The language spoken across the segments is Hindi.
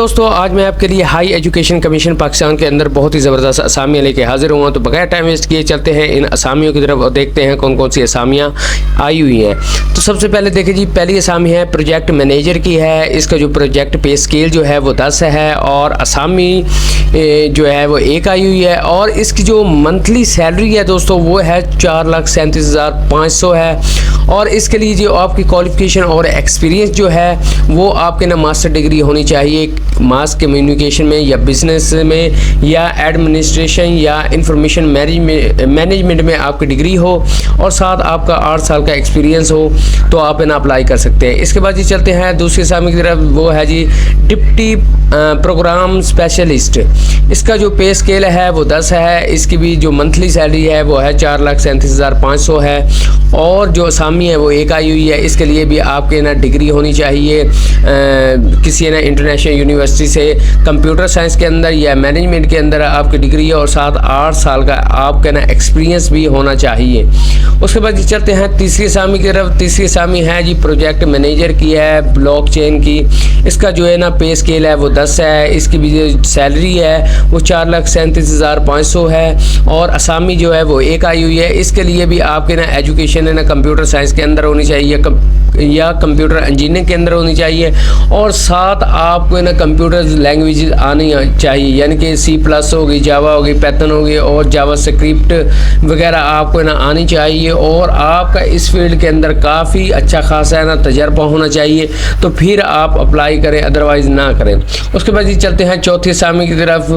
दोस्तों, आज मैं आपके लिए हाई एजुकेशन कमीशन पाकिस्तान के अंदर बहुत ही ज़बरदस्त असामियाँ लेके हाजिर हुआ। तो बगैर टाइम वेस्ट किए चलते हैं इन असामियों की तरफ और देखते हैं कौन कौन सी असामियाँ आई हुई हैं। तो सबसे पहले देखिए जी, पहली असामी है प्रोजेक्ट मैनेजर की है। इसका जो प्रोजेक्ट पे स्केल जो है वो 10 है और असामी जो है वो 1 आई हुई है। और इसकी जो मंथली सैलरी है दोस्तों वो है 4,37,500 है। और इसके लिए जो आपकी क्वालिफ़िकेशन और एक्सपीरियंस जो है वो आपके ना मास्टर डिग्री होनी चाहिए मास कम्युनिकेशन में या बिज़नेस में या एडमिनिस्ट्रेशन या इंफॉर्मेशन मैनेजमेंट में आपकी डिग्री हो और साथ आपका 8 साल का एक्सपीरियंस हो तो आप इन्हें अप्लाई कर सकते हैं। इसके बाद जी चलते हैं दूसरी असामी की तरफ, वो है जी डिप्टी प्रोग्राम स्पेशलिस्ट। इसका जो पे स्केल है वो 10 है। इसकी भी जो मंथली सैलरी है वो है 4,37,500 है। और जो असामी है वो 1 आई हुई है। इसके लिए भी आपके ना डिग्री होनी चाहिए किसी ना इंटरनेशनल यूनिवर्सिटी से कंप्यूटर साइंस के अंदर या मैनेजमेंट के अंदर आपकी डिग्री है और साथ 8 साल का आपका ना एक्सपीरियंस भी होना चाहिए। उसके बाद चलते हैं तीसरी असामी की तरफ। तीसरी असामी है जी प्रोजेक्ट मैनेजर की है, ब्लॉकचेन की। इसका जो है ना पे स्केल है वो 10 है। इसकी भी जो सैलरी है वो 4,37,500 है। और असामी जो है वो 1 आई हुई है। इसके लिए भी आपके ना एजुकेशन है ना कंप्यूटर साइंस के अंदर होनी चाहिए या कंप्यूटर इंजीनियरिंग के अंदर होनी चाहिए और साथ आपको ना कंप्यूटर लैंग्वेज आनी चाहिए, यानी कि C+ होगी, जावा होगी, पैथन होगी और जावा स्क्रिप्ट वगैरह आपको ना आनी चाहिए। और आपका इस फील्ड के अंदर काफ़ी अच्छा खासा है ना तजर्बा होना चाहिए, तो फिर आप अप्लाई करें, अदरवाइज़ ना करें। उसके बाद जी चलते हैं चौथी असामी की तरफ,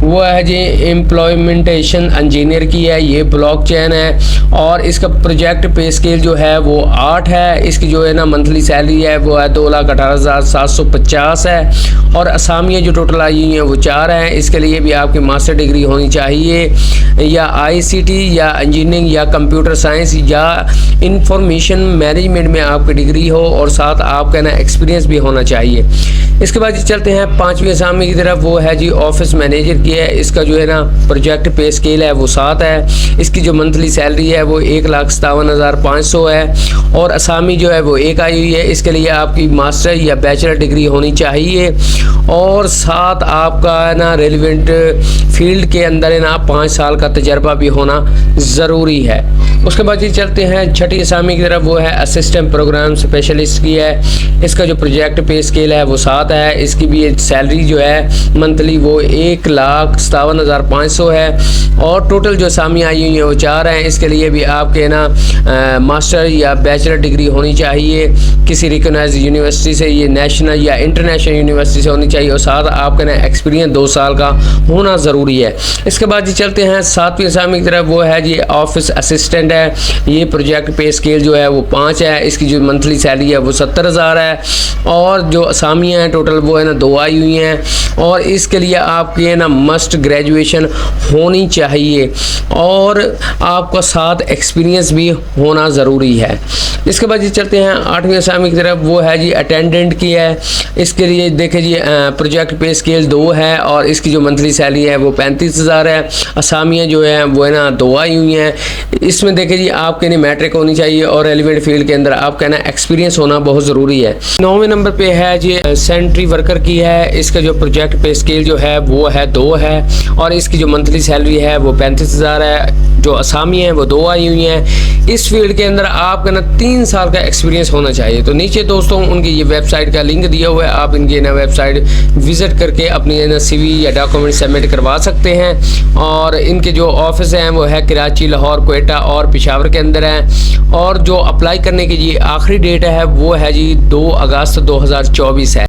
वो है जी एम्प्लॉयमेंटेशन इंजीनियर की है। ये ब्लॉकचेन है और इसका प्रोजेक्ट पे स्केल जो है वो 8 है। इसकी जो है ना मंथली सैलरी है वो है 2,18,750 है। और असामियाँ जो टोटल आई हुई हैं वो 4 हैं। इसके लिए भी आपकी मास्टर डिग्री होनी चाहिए या ICT या इंजीनियरिंग या कंप्यूटर साइंस या इंफॉर्मेशन मैनेजमेंट में आपकी डिग्री हो और साथ आपका ना एक्सपीरियंस भी होना चाहिए। इसके बाद चलते हैं पांचवी असामी की तरफ, वो है जी ऑफिस मैनेजर की है। इसका जो है ना प्रोजेक्ट पे स्केल है वो 7 है। इसकी जो मंथली सैलरी है वो 1,57,500 है। और असामी जो है वो 1 आई हुई है। इसके लिए आपकी मास्टर या बैचलर डिग्री होनी चाहिए और साथ आपका ना रेलिवेंट फील्ड के अंदर है ना 5 साल का तजर्बा भी होना ज़रूरी है। उसके बाद ये चलते हैं छठी असामी की तरफ, वो है असिस्टेंट प्रोग्राम स्पेशलिस्ट की है। इसका जो प्रोजेक्ट पे स्केल है वो 7 है। इसकी भी सैलरी जो है मंथली वो 1,57,500 है। और टोटल जो असामियाँ आई हुई हैं वो 4 हैं। इसके लिए भी आपके ना मास्टर या बैचलर डिग्री होनी चाहिए किसी रिकॉग्नाइज्ड यूनिवर्सिटी से, ये नेशनल या इंटरनेशनल यूनिवर्सिटी से होनी चाहिए और साथ आपका ना एक्सपीरियंस 2 साल का होना ज़रूरी है। इसके बाद जी चलते हैं सातवीं असामी की तरफ, वो है जी ऑफिस असिस्टेंट है। ये प्रोजेक्ट पे स्केल जो है वो 5 है। इसकी जो मंथली सैलरी है वो 70,000 है। और जो असामियाँ हैं टोटल वो है ना 2 आई हुई हैं। और इसके लिए आपके ना मस्ट ग्रेजुएशन होनी चाहिए और आपका साथ एक्सपीरियंस भी होना ज़रूरी है। इसके बाद जी चलते हैं 8वीं असामी की तरफ, वो है जी अटेंडेंट की है। इसके लिए देखें जी प्रोजेक्ट पे स्केल 2 है और इसकी जो मंथली सैलरी है वो 35,000 है। असामियाँ जो हैं वो है ना 2 आई हुई हैं। इसमें देखें जी आपके लिए मैट्रिक होनी चाहिए और रेलिवेंट फील्ड के अंदर आपका ना एक्सपीरियंस होना बहुत ज़रूरी है। 9वें नंबर पे है जी सेंट्री वर्कर की है। इसका जो प्रोजेक्ट पे स्केल जो है वो है 2 है और इसकी जो मंथली सैलरी है वो 35,000 है। जो असामी हैं वो 2 आई हुई हैं। इस फील्ड के अंदर आपका ना 3 साल का एक्सपीरियंस होना चाहिए। तो नीचे दोस्तों उनकी ये वेबसाइट का लिंक दिया हुआ है, आप इनकी ना वेबसाइट विज़िट करके अपनी ना CV या डॉक्यूमेंट सबमिट करवा सकते हैं। और इनके जो ऑफिस हैं वो है कराची, लाहौर, क्वेटा और पेशावर के अंदर हैं। और जो अप्लाई करने की ये आखिरी डेट है वो है जी 2 अगस्त 2024 है।